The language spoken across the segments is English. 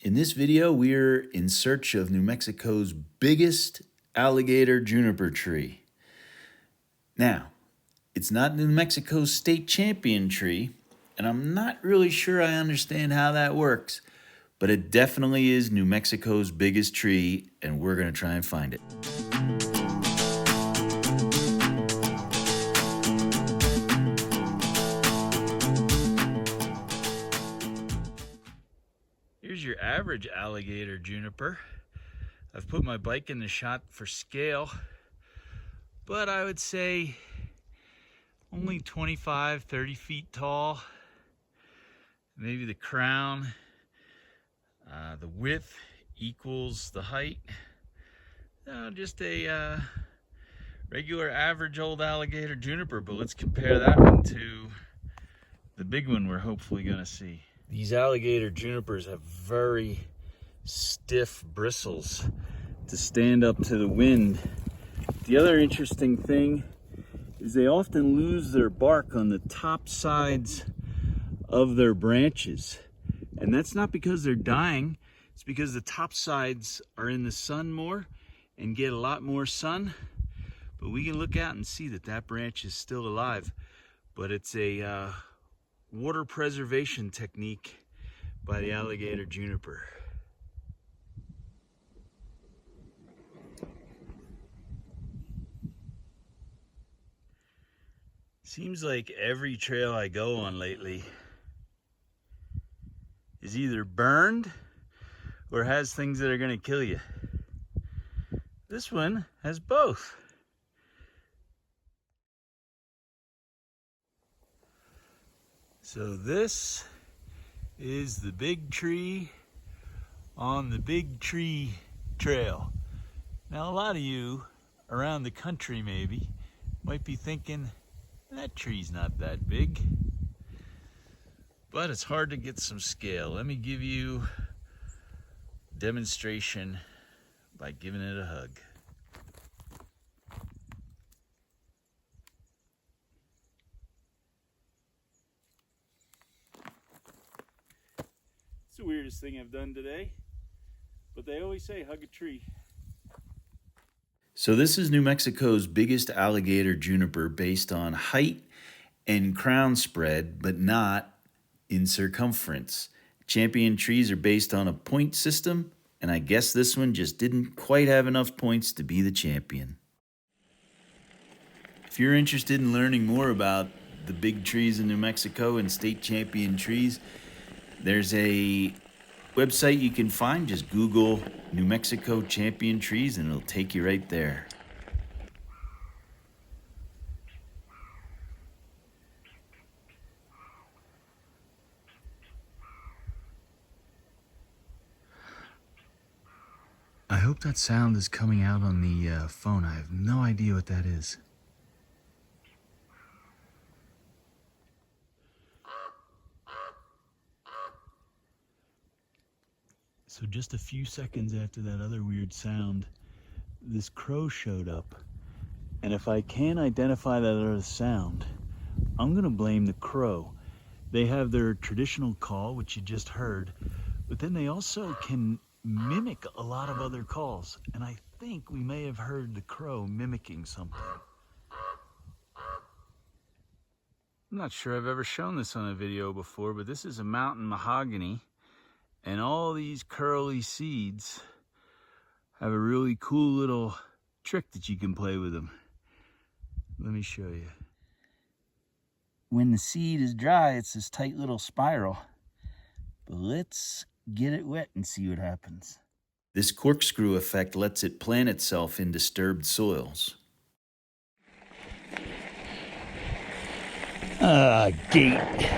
In this video, we're in search of New Mexico's biggest alligator juniper tree. Now, it's not New Mexico's state champion tree, and I'm not really sure I understand how that works, but it definitely is New Mexico's biggest tree, and we're gonna try and find it. Here's your average alligator juniper. I've put my bike in the shot for scale, but I would say only 25, 30 feet tall. Maybe the crown, the width equals the height. Just a regular average old alligator juniper, but let's compare that one to the big one we're hopefully gonna see. These alligator junipers have very stiff bristles to stand up to the wind. The other interesting thing is they often lose their bark on the top sides of their branches. And that's not because they're dying, it's because the top sides are in the sun more and get a lot more sun. But we can look out and see that that branch is still alive. But it's a water preservation technique by the alligator juniper. Seems like every trail I go on lately is either burned or has things that are going to kill you. This one has both. So this is the big tree on the Big Tree Trail. Now a lot of you around the country maybe might be thinking, that tree's not that big, but it's hard to get some scale. Let me give you a demonstration by giving it a hug. It's the weirdest thing I've done today, but they always say hug a tree. So this is New Mexico's biggest alligator juniper based on height and crown spread, but not in circumference. Champion trees are based on a point system, and I guess this one just didn't quite have enough points to be the champion. If you're interested in learning more about the big trees in New Mexico and state champion trees, there's a website you can find. Just Google New Mexico champion trees and it'll take you right there. I hope that sound is coming out on the phone. I have no idea what that is. So just a few seconds after that other weird sound, this crow showed up. And if I can't identify that other sound, I'm gonna blame the crow. They have their traditional call, which you just heard, but then they also can mimic a lot of other calls. And I think we may have heard the crow mimicking something. I'm not sure I've ever shown this on a video before, but this is a mountain mahogany. And all these curly seeds have a really cool little trick that you can play with them. Let me show you. When the seed is dry, it's this tight little spiral. But let's get it wet and see what happens. This corkscrew effect lets it plant itself in disturbed soils. Gate.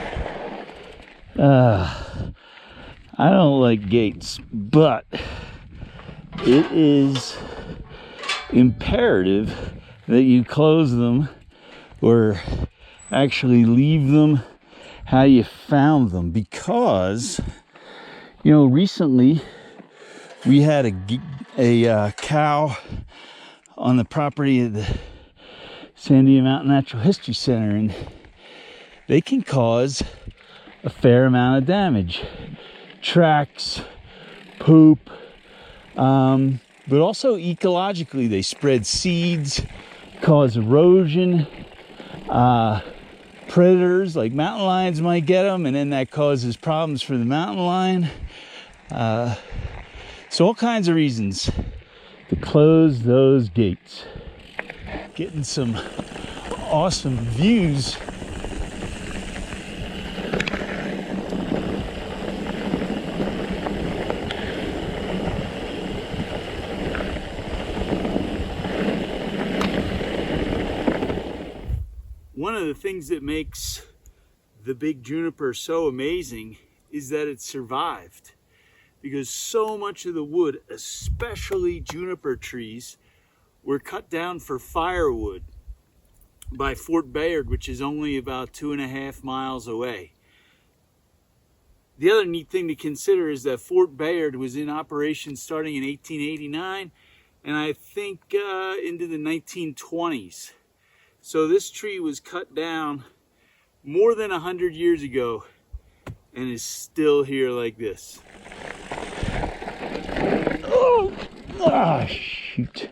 I don't like gates, but it is imperative that you close them or actually leave them how you found them, because, you know, recently we had a cow on the property of the Sandia Mountain Natural History Center, and they can cause a fair amount of damage. Tracks, poop, but also ecologically. They spread seeds, cause erosion. Predators like mountain lions might get them, and then that causes problems for the mountain lion. So all kinds of reasons to close those gates. Getting some awesome views. One of the things that makes the big juniper so amazing is that it survived, because so much of the wood, especially juniper trees, were cut down for firewood by Fort Bayard, which is only about 2.5 miles away. The other neat thing to consider is that Fort Bayard was in operation starting in 1889 and I think into the 1920s. So this tree was cut down more than 100 years ago and is still here like this. Oh, shoot.